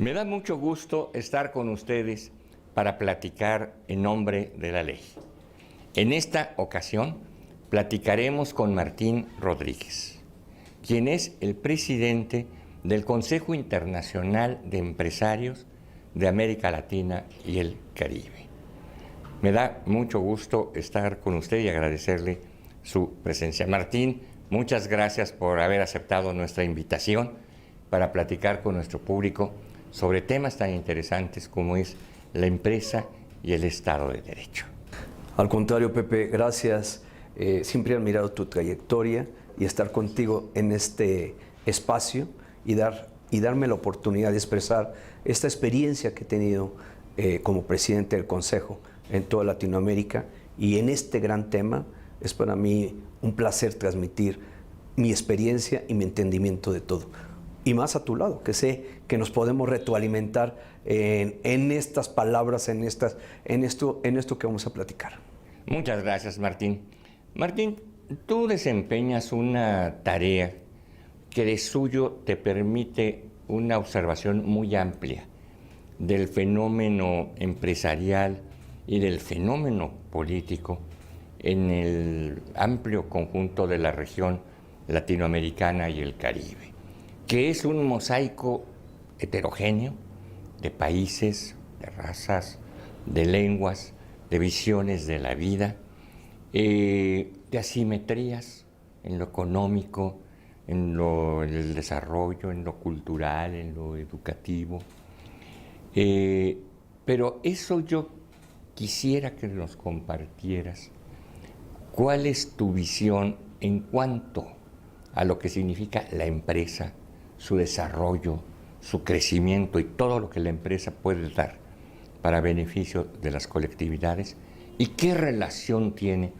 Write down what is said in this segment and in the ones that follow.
Me da mucho gusto estar con ustedes para platicar en nombre de la ley. En esta ocasión platicaremos con Martín Rodríguez, quien es el presidente del Consejo Internacional de Empresarios de América Latina y el Caribe. Me da mucho gusto estar con usted y agradecerle su presencia. Martín, muchas gracias por haber aceptado nuestra invitación para platicar con nuestro público sobre temas tan interesantes como es la empresa y el Estado de Derecho. Al contrario, Pepe, gracias. Siempre he admirado tu trayectoria y estar contigo en este espacio y darme la oportunidad de expresar esta experiencia que he tenido como presidente del Consejo en toda Latinoamérica, y en este gran tema es para mí un placer transmitir mi experiencia y mi entendimiento de todo. Y más a tu lado, que sé que nos podemos retroalimentar en estas palabras, en esto que vamos a platicar. Muchas gracias, Martín. Martín, tú desempeñas una tarea que de suyo te permite una observación muy amplia del fenómeno empresarial y del fenómeno político en el amplio conjunto de la región latinoamericana y el Caribe, que es un mosaico heterogéneo de países, de razas, de lenguas, de visiones de la vida, de asimetrías en lo económico, en el desarrollo, en lo cultural, en lo educativo. Pero eso yo quisiera que nos compartieras. ¿Cuál es tu visión en cuanto a lo que significa la empresa, su desarrollo, su crecimiento y todo lo que la empresa puede dar para beneficio de las colectividades? ¿Y qué relación tiene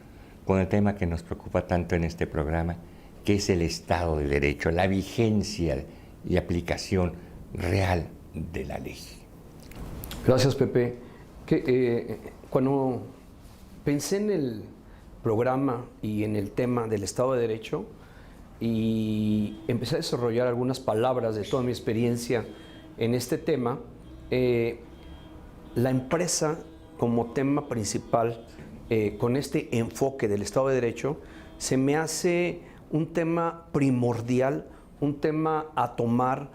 con el tema que nos preocupa tanto en este programa, que es el Estado de Derecho, la vigencia y aplicación real de la ley? Gracias, Pepe. Cuando pensé en el programa y en el tema del Estado de Derecho, y empecé a desarrollar algunas palabras de toda mi experiencia en este tema, la empresa como tema principal, con este enfoque del Estado de Derecho, se me hace un tema primordial, un tema a tomar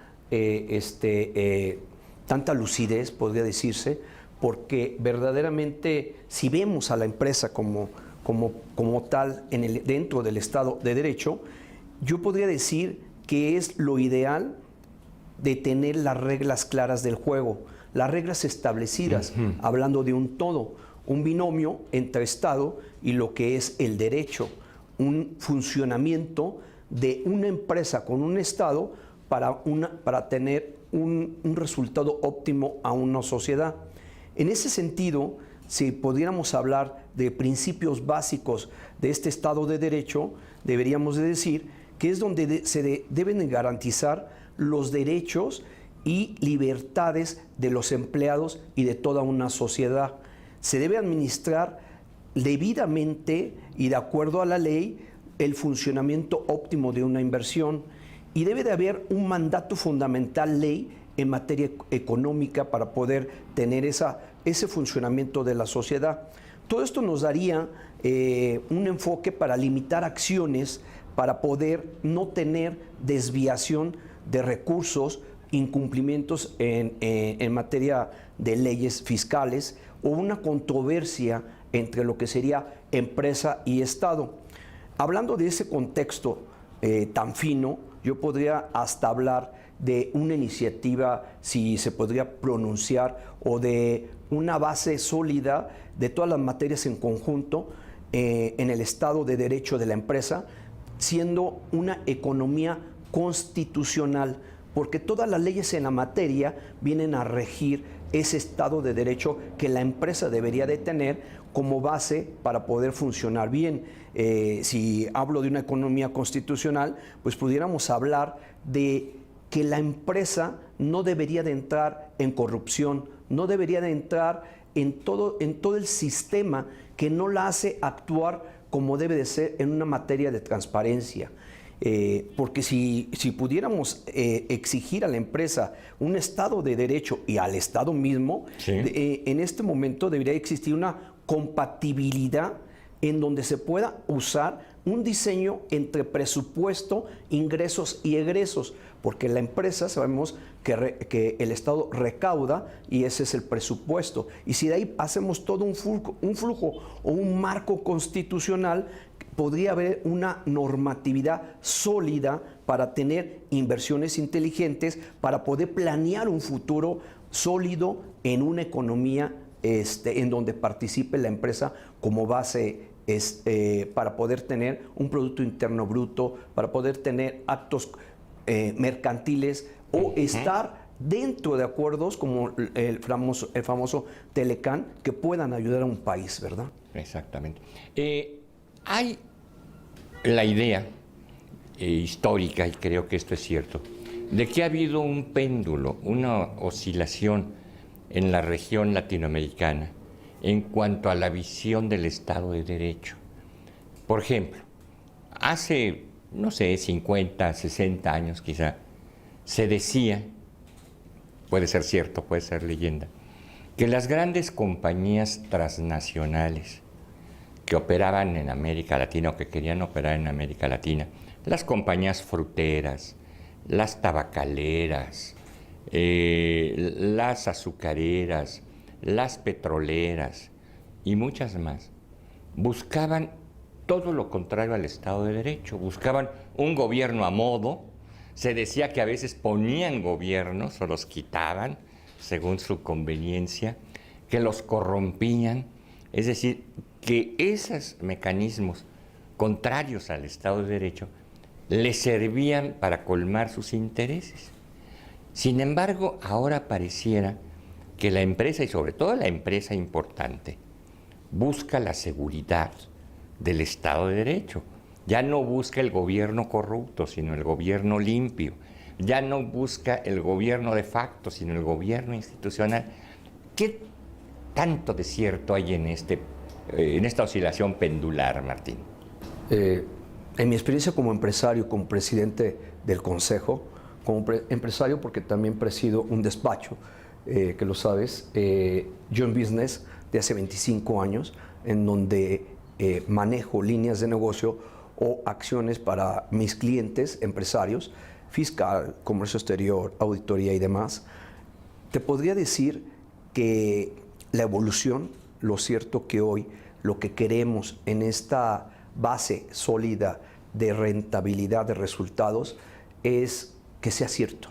tanta lucidez, podría decirse, porque verdaderamente si vemos a la empresa como tal dentro del Estado de Derecho, yo podría decir que es lo ideal de tener las reglas claras del juego, las reglas establecidas, hablando de un todo, un binomio entre Estado y lo que es el derecho, un funcionamiento de una empresa con un Estado para tener un resultado óptimo a una sociedad. En ese sentido, si pudiéramos hablar de principios básicos de este Estado de Derecho, deberíamos de decir que es donde se deben garantizar los derechos y libertades de los empleados y de toda una sociedad. Se debe administrar debidamente y de acuerdo a la ley el funcionamiento óptimo de una inversión, y debe de haber un mandato fundamental ley en materia económica para poder tener ese funcionamiento de la sociedad. Todo esto nos daría un enfoque para limitar acciones, para poder no tener desviación de recursos, incumplimientos en materia de leyes fiscales o una controversia entre lo que sería empresa y Estado. Hablando de ese contexto tan fino, yo podría hasta hablar de una iniciativa, si se podría pronunciar, o de una base sólida de todas las materias en conjunto en el Estado de Derecho de la empresa, siendo una economía constitucional, porque todas las leyes en la materia vienen a regir ese Estado de Derecho que la empresa debería de tener como base para poder funcionar bien. Si hablo de una economía constitucional, pues pudiéramos hablar de que la empresa no debería de entrar en corrupción, no debería de entrar en todo el sistema que no la hace actuar como debe de ser en una materia de transparencia. Porque si pudiéramos exigir a la empresa un Estado de Derecho y al Estado mismo, Sí. En este momento debería existir una compatibilidad en donde se pueda usar un diseño entre presupuesto, ingresos y egresos, porque la empresa sabemos que el Estado recauda y ese es el presupuesto. Y si de ahí hacemos todo un flujo o un marco constitucional, podría haber una normatividad sólida para tener inversiones inteligentes, para poder planear un futuro sólido en una economía en donde participe la empresa como base para poder tener un Producto Interno Bruto, para poder tener actos mercantiles o estar dentro de acuerdos como el famoso Telecán que puedan ayudar a un país, ¿verdad? Exactamente. Hay la idea histórica, y creo que esto es cierto, de que ha habido un péndulo, una oscilación en la región latinoamericana en cuanto a la visión del Estado de Derecho. Por ejemplo, hace, no sé, 50, 60 años quizá, se decía, puede ser cierto, puede ser leyenda, que las grandes compañías transnacionales que operaban en América Latina o que querían operar en América Latina, las compañías fruteras, las tabacaleras, las azucareras, las petroleras y muchas más, buscaban todo lo contrario al Estado de Derecho, buscaban un gobierno a modo, se decía que a veces ponían gobiernos o los quitaban según su conveniencia, que los corrompían, es decir, que esos mecanismos contrarios al Estado de Derecho les servían para colmar sus intereses. Sin embargo, ahora pareciera que la empresa, y sobre todo la empresa importante, busca la seguridad del Estado de Derecho. Ya no busca el gobierno corrupto, sino el gobierno limpio. Ya no busca el gobierno de facto, sino el gobierno institucional. ¿Qué tanto de cierto hay en esta oscilación pendular, Martín? En mi experiencia como empresario, como presidente del Consejo, como empresario porque también presido un despacho, que lo sabes, John Business, de hace 25 años, en donde manejo líneas de negocio o acciones para mis clientes, empresarios, fiscal, comercio exterior, auditoría y demás. Te podría decir que la evolución, lo cierto que hoy lo que queremos en esta base sólida de rentabilidad de resultados es que sea cierto,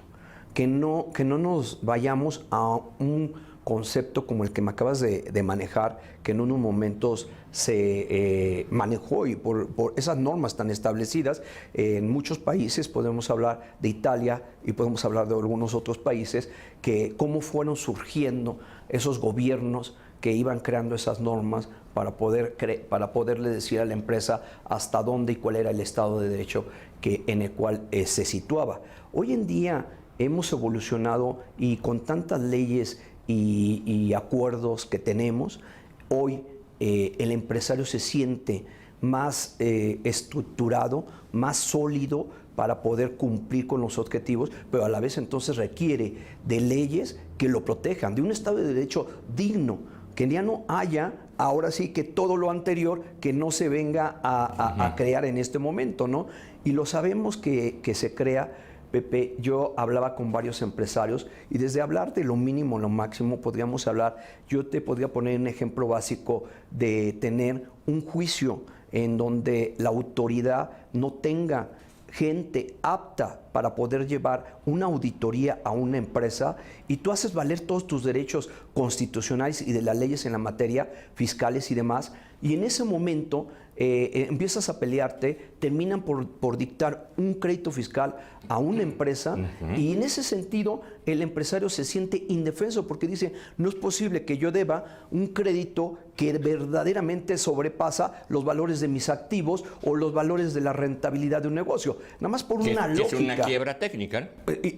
que no nos vayamos a un concepto como el que me acabas de manejar, que en unos momentos se manejó y por esas normas tan establecidas en muchos países, podemos hablar de Italia y podemos hablar de algunos otros países, que cómo fueron surgiendo esos gobiernos que iban creando esas normas para poderle decir a la empresa hasta dónde y cuál era el Estado de Derecho en el cual se situaba. Hoy en día hemos evolucionado y con tantas leyes y acuerdos que tenemos, hoy el empresario se siente más estructurado, más sólido para poder cumplir con los objetivos, pero a la vez entonces requiere de leyes que lo protejan, de un Estado de Derecho digno, que ya no haya, ahora sí, que todo lo anterior que no se venga a crear en este momento, ¿no? Y lo sabemos que se crea. Pepe, yo hablaba con varios empresarios y desde hablar de lo mínimo a lo máximo podríamos hablar, yo te podría poner un ejemplo básico de tener un juicio en donde la autoridad no tenga gente apta para poder llevar una auditoría a una empresa y tú haces valer todos tus derechos constitucionales y de las leyes en la materia, fiscales y demás, y en ese momento empiezas a pelearte, terminan por dictar un crédito fiscal a una empresa y en ese sentido el empresario se siente indefenso porque dice, no es posible que yo deba un crédito que verdaderamente sobrepasa los valores de mis activos o los valores de la rentabilidad de un negocio, nada más por una lógica. Es una quiebra técnica, ¿no?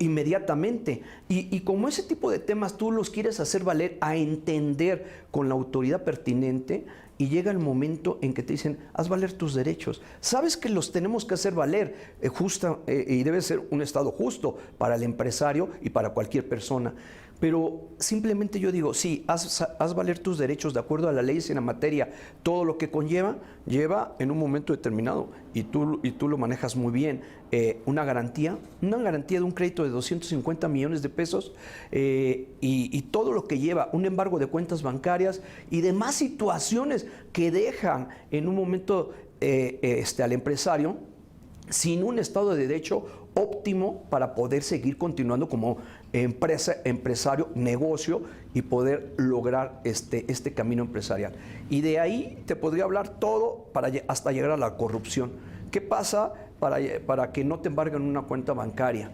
Inmediatamente. Y como ese tipo de temas tú los quieres hacer valer a entender con la autoridad pertinente, y llega el momento en que te dicen, haz valer tus derechos. Sabes que los tenemos que hacer valer y debe ser un Estado justo para el empresario y para cualquier persona. Pero simplemente yo digo, sí, haz valer tus derechos de acuerdo a las leyes en la materia. Todo lo que lleva en un momento determinado y tú lo manejas muy bien. Una garantía de un crédito de 250 millones de pesos y todo lo que lleva, un embargo de cuentas bancarias y demás situaciones que dejan en un momento al empresario sin un Estado de Derecho óptimo para poder seguir continuando como empresario, negocio y poder lograr este camino empresarial. Y de ahí te podría hablar todo hasta llegar a la corrupción. ¿Qué pasa para que no te embarguen una cuenta bancaria?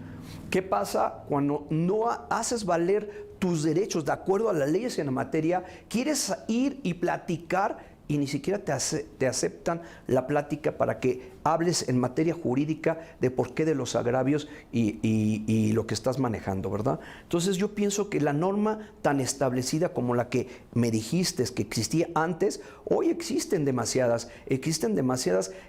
¿Qué pasa cuando no haces valer tus derechos de acuerdo a las leyes en la materia? Quieres ir y platicar y ni siquiera te aceptan la plática para que hables en materia jurídica de por qué de los agravios y lo que estás manejando, ¿verdad? Entonces yo pienso que la norma tan establecida como la que me dijiste que existía antes, hoy existen demasiadas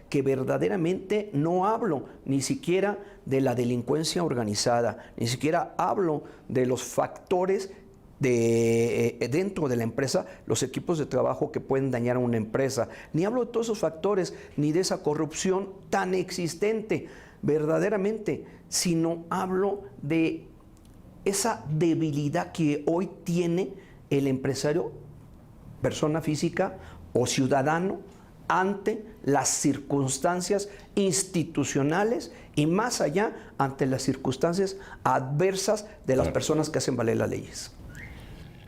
que verdaderamente no hablo ni siquiera de la delincuencia organizada, ni siquiera hablo de los factores dentro de la empresa, los equipos de trabajo que pueden dañar a una empresa. Ni hablo de todos esos factores, ni de esa corrupción tan existente verdaderamente, sino hablo de esa debilidad que hoy tiene el empresario, persona física o ciudadano, ante las circunstancias institucionales y más allá ante las circunstancias adversas de las personas que hacen valer las leyes.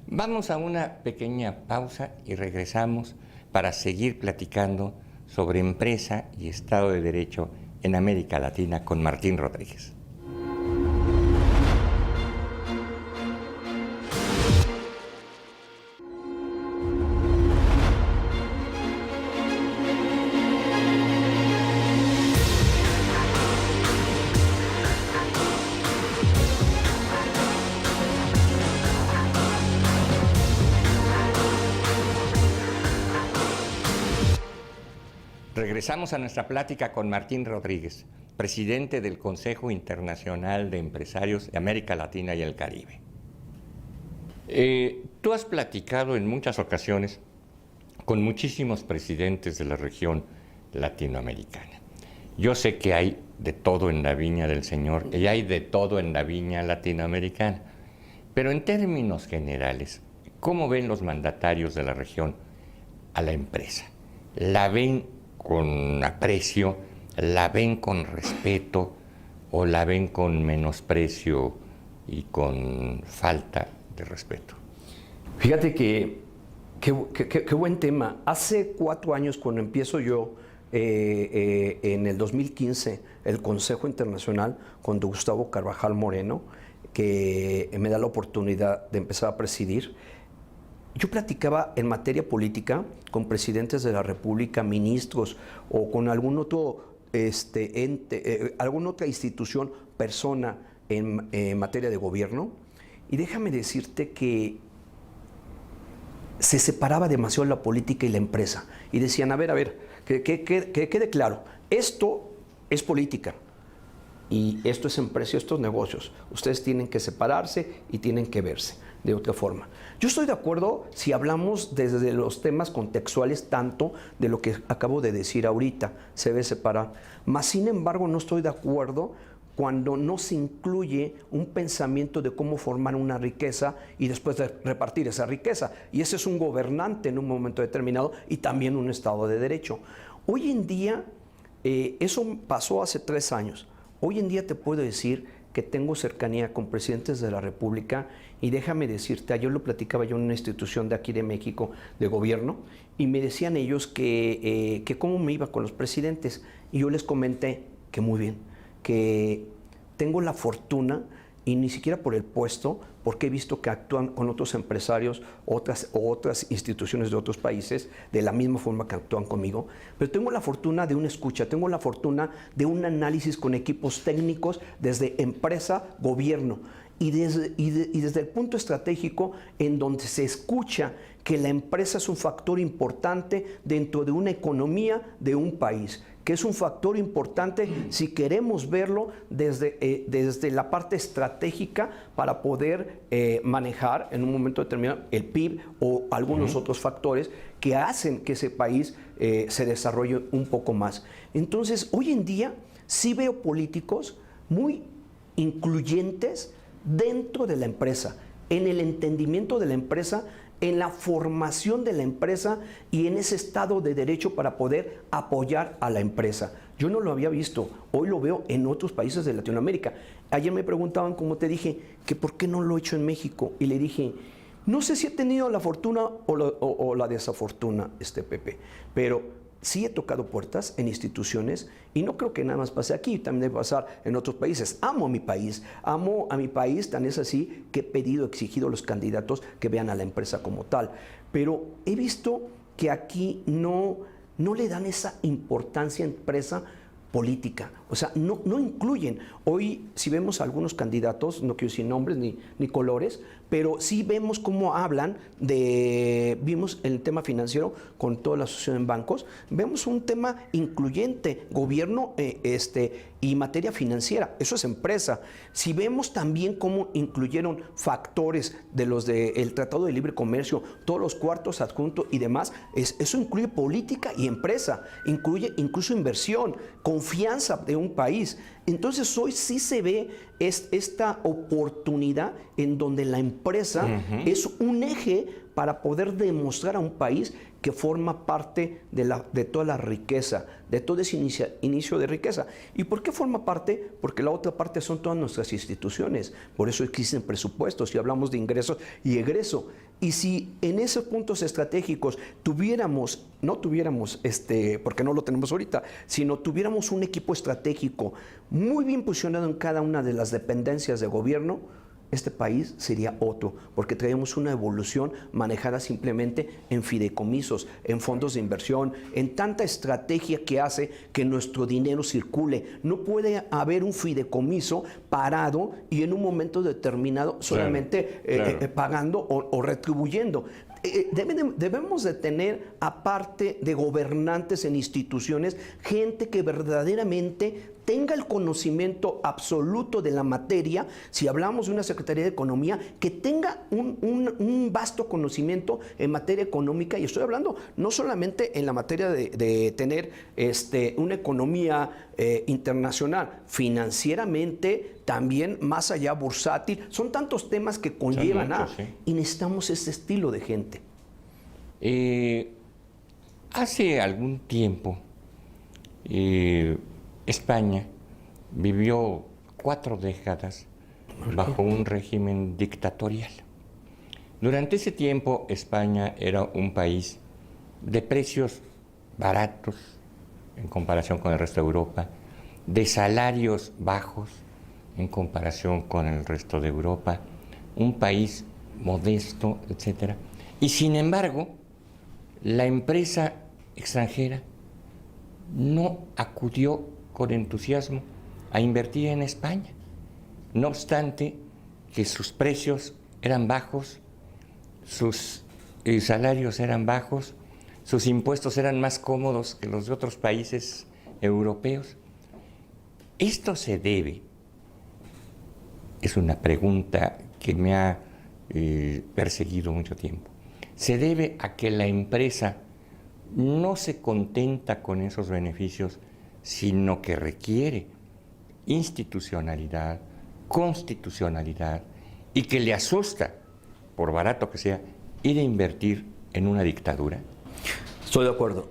Vamos a una pequeña pausa y regresamos para seguir platicando sobre empresa y Estado de Derecho en América Latina con Martín Rodríguez. Regresamos a nuestra plática con Martín Rodríguez, presidente del Consejo Internacional de Empresarios de América Latina y el Caribe. Tú has platicado en muchas ocasiones con muchísimos presidentes de la región latinoamericana. Yo sé que hay de todo en la viña del Señor y hay de todo en la viña latinoamericana, pero en términos generales, ¿cómo ven los mandatarios de la región a la empresa? ¿La ven con aprecio, la ven con respeto o la ven con menosprecio y con falta de respeto? Fíjate qué buen tema. Hace 4 años, cuando empiezo yo en el 2015 el Consejo Internacional con Gustavo Carvajal Moreno, que me da la oportunidad de empezar a presidir, yo platicaba en materia política con presidentes de la República, ministros o con algún otro ente, alguna otra institución, persona en materia de gobierno. Y déjame decirte que se separaba demasiado la política y la empresa. Y decían, a ver, que quede claro, esto es política. Y esto es empresa, estos negocios. Ustedes tienen que separarse y tienen que verse de otra forma. Yo estoy de acuerdo si hablamos desde los temas contextuales, tanto de lo que acabo de decir ahorita, se debe separar. Mas, sin embargo, no estoy de acuerdo cuando no se incluye un pensamiento de cómo formar una riqueza y después de repartir esa riqueza. Y ese es un gobernante en un momento determinado y también un Estado de Derecho. Hoy en día, eso pasó hace 3 años. Hoy en día te puedo decir que tengo cercanía con presidentes de la República y déjame decirte, ayer lo platicaba yo en una institución de aquí de México, de gobierno, y me decían ellos que cómo me iba con los presidentes. Y yo les comenté que muy bien, que tengo la fortuna, y ni siquiera por el puesto, porque he visto que actúan con otros empresarios, otras instituciones de otros países, de la misma forma que actúan conmigo, pero tengo la fortuna de una escucha, tengo la fortuna de un análisis con equipos técnicos desde empresa, gobierno, y desde el punto estratégico en donde se escucha que la empresa es un factor importante dentro de una economía de un país, que es un factor importante si queremos verlo desde la parte estratégica para poder manejar en un momento determinado el PIB o algunos otros factores que hacen que ese país se desarrolle un poco más. Entonces, hoy en día sí veo políticos muy incluyentes dentro de la empresa, en el entendimiento de la empresa, en la formación de la empresa y en ese estado de derecho para poder apoyar a la empresa. Yo no lo había visto, hoy lo veo en otros países de Latinoamérica. Ayer me preguntaban, como te dije, que por qué no lo he hecho en México, y le dije, no sé si he tenido la fortuna o la desafortuna, Pepe, pero sí he tocado puertas en instituciones y no creo que nada más pase aquí, también debe pasar en otros países. Amo a mi país, tan es así que he exigido a los candidatos que vean a la empresa como tal. Pero he visto que aquí no le dan esa importancia a empresa política, o sea, no incluyen. Hoy, si vemos a algunos candidatos, no quiero decir nombres ni colores, pero sí vemos cómo hablan vimos el tema financiero con toda la asociación en bancos, vemos un tema incluyente, gobierno y materia financiera, eso es empresa. Si vemos también cómo incluyeron factores de los del Tratado de Libre Comercio, todos los cuartos adjuntos y demás, eso incluye política y empresa, incluye incluso inversión, confianza de un país. Entonces hoy sí se ve esta oportunidad en donde la empresa es un eje para poder demostrar a un país que forma parte de toda la riqueza, de todo ese inicio de riqueza. ¿Y por qué forma parte? Porque la otra parte son todas nuestras instituciones. Por eso existen presupuestos y hablamos de ingresos y egreso. Y si en esos puntos estratégicos no tuviéramos, porque no lo tenemos ahorita, sino tuviéramos un equipo estratégico muy bien posicionado en cada una de las dependencias de gobierno, este país sería otro, porque traemos una evolución manejada simplemente en fideicomisos, en fondos de inversión, en tanta estrategia que hace que nuestro dinero circule. No puede haber un fideicomiso parado y en un momento determinado solamente pagando o retribuyendo. Debemos de tener, aparte de gobernantes en instituciones, gente que verdaderamente tenga el conocimiento absoluto de la materia. Si hablamos de una Secretaría de Economía, que tenga un vasto conocimiento en materia económica, y estoy hablando no solamente en la materia de tener una economía internacional, financieramente, también más allá, bursátil. Son tantos temas que conllevan y necesitamos ese estilo de gente. Hace algún tiempo, España vivió 4 décadas bajo un régimen dictatorial. Durante ese tiempo, España era un país de precios baratos en comparación con el resto de Europa, de salarios bajos en comparación con el resto de Europa, un país modesto, etc. Y sin embargo, la empresa extranjera no acudió con entusiasmo a invertir en España, no obstante que sus precios eran bajos, sus salarios eran bajos, sus impuestos eran más cómodos que los de otros países europeos. Esto se debe, es una pregunta que me ha perseguido mucho tiempo, se debe a que la empresa no se contenta con esos beneficios, sino que requiere institucionalidad, constitucionalidad, y que le asusta, por barato que sea, ir a invertir en una dictadura. Estoy de acuerdo.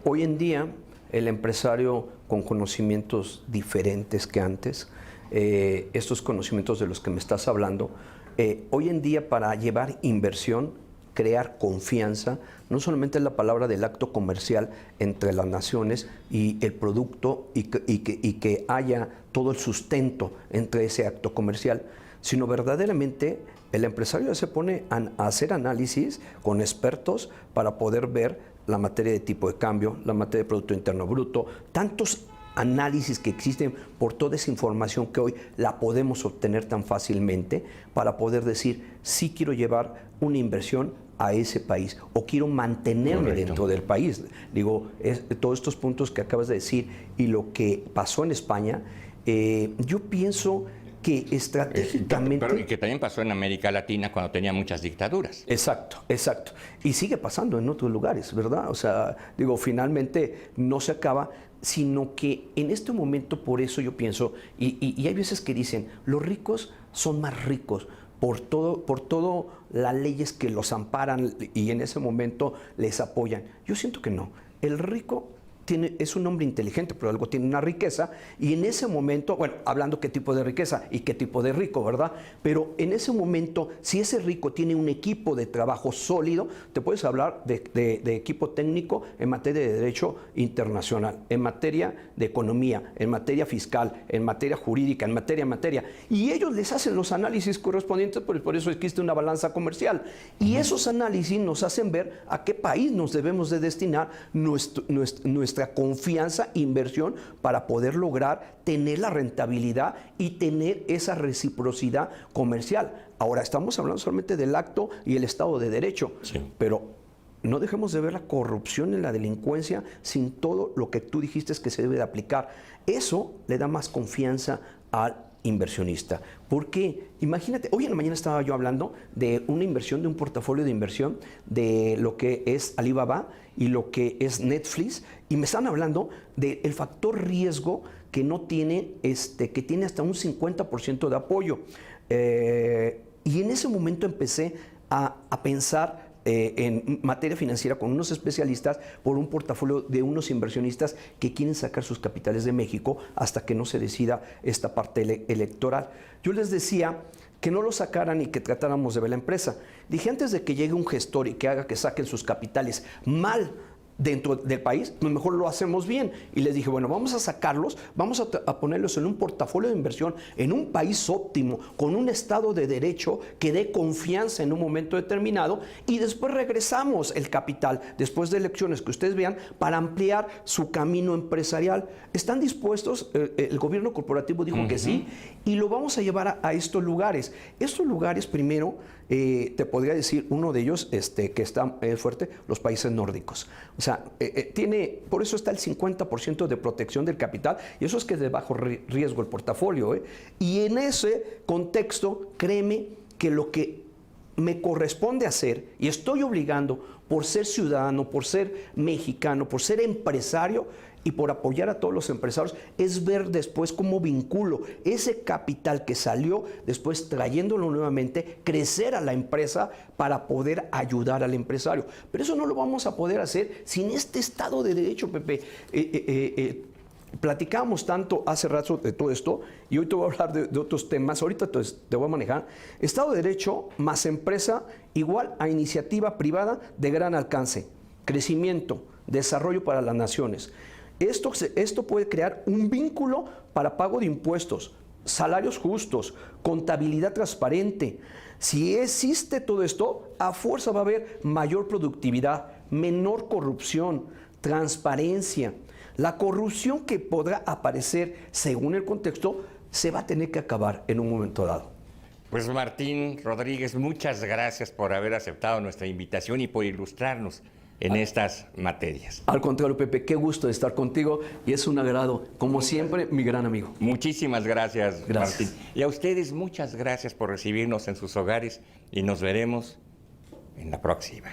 Hoy en día, el empresario con conocimientos diferentes que antes, estos conocimientos de los que me estás hablando, hoy en día para llevar inversión, crear confianza, no solamente es la palabra del acto comercial entre las naciones y el producto y que haya todo el sustento entre ese acto comercial, sino verdaderamente el empresario se pone a hacer análisis con expertos para poder ver la materia de tipo de cambio, la materia de Producto Interno Bruto, tantos análisis que existen por toda esa información que hoy la podemos obtener tan fácilmente para poder decir, sí quiero llevar una inversión a ese país o quiero mantenerme Correcto. dentro del país. Digo, todos estos puntos que acabas de decir y lo que pasó en España, yo pienso que estratégicamente... Pero y que también pasó en América Latina cuando tenía muchas dictaduras. Exacto, exacto. Y sigue pasando en otros lugares, ¿verdad? O sea, digo, finalmente no se acaba, sino que en este momento, por eso yo pienso, y hay veces que dicen, los ricos son más ricos por todo las leyes que los amparan y en ese momento les apoyan. Yo siento que no. El rico es un hombre inteligente, pero algo tiene una riqueza, y en ese momento, bueno, hablando qué tipo de riqueza y qué tipo de rico, ¿verdad? Pero en ese momento, si ese rico tiene un equipo de trabajo sólido, te puedes hablar de equipo técnico en materia de derecho internacional, en materia de economía, en materia fiscal, en materia jurídica, en materia, y ellos les hacen los análisis correspondientes, por eso existe una balanza comercial, y esos análisis nos hacen ver a qué país nos debemos de destinar nuestra confianza, inversión, para poder lograr tener la rentabilidad y tener esa reciprocidad comercial. Ahora, estamos hablando solamente del acto y el Estado de Derecho, Sí. pero no dejemos de ver la corrupción y la delincuencia sin todo lo que tú dijiste que se debe de aplicar. Eso le da más confianza al inversionista. Porque imagínate, hoy en la mañana estaba yo hablando de una inversión, de un portafolio de inversión de lo que es Alibaba y lo que es Netflix, y me están hablando del factor riesgo que no tiene, que tiene hasta un 50% de apoyo. Y en ese momento empecé a pensar en materia financiera con unos especialistas por un portafolio de unos inversionistas que quieren sacar sus capitales de México hasta que no se decida esta parte electoral. Yo les decía que no lo sacaran y que tratáramos de ver la empresa. Dije, antes de que llegue un gestor y que haga que saquen sus capitales mal dentro del país, pues mejor lo hacemos bien. Y les dije, bueno, vamos a sacarlos, vamos a ponerlos en un portafolio de inversión, en un país óptimo, con un Estado de Derecho que dé confianza en un momento determinado, y después regresamos el capital, después de elecciones que ustedes vean, para ampliar su camino empresarial. ¿Están dispuestos? El gobierno corporativo dijo que sí, y lo vamos a llevar a estos lugares. Estos lugares, primero, te podría decir, uno de ellos que está fuerte, los países nórdicos. O sea, por eso está el 50% de protección del capital, y eso es que es de bajo riesgo el portafolio. Y en ese contexto, créeme que lo que me corresponde hacer, y estoy obligando por ser ciudadano, por ser mexicano, por ser empresario y por apoyar a todos los empresarios, es ver después cómo vinculo ese capital que salió, después trayéndolo nuevamente, crecer a la empresa para poder ayudar al empresario. Pero eso no lo vamos a poder hacer sin este Estado de Derecho, Pepe. Platicábamos tanto hace rato de todo esto, y hoy te voy a hablar de otros temas. Ahorita te voy a manejar. Estado de Derecho más empresa igual a iniciativa privada de gran alcance, crecimiento, desarrollo para las naciones. Esto puede crear un vínculo para pago de impuestos, salarios justos, contabilidad transparente. Si existe todo esto, a fuerza va a haber mayor productividad, menor corrupción, transparencia. La corrupción que podrá aparecer según el contexto se va a tener que acabar en un momento dado. Pues Martín Rodríguez, muchas gracias por haber aceptado nuestra invitación y por ilustrarnos en estas materias. Al contrario, Pepe, qué gusto de estar contigo, y es un agrado, como siempre, mi gran amigo. Muchísimas gracias, Gracias. Martín. Y a ustedes muchas gracias por recibirnos en sus hogares, y nos veremos en la próxima.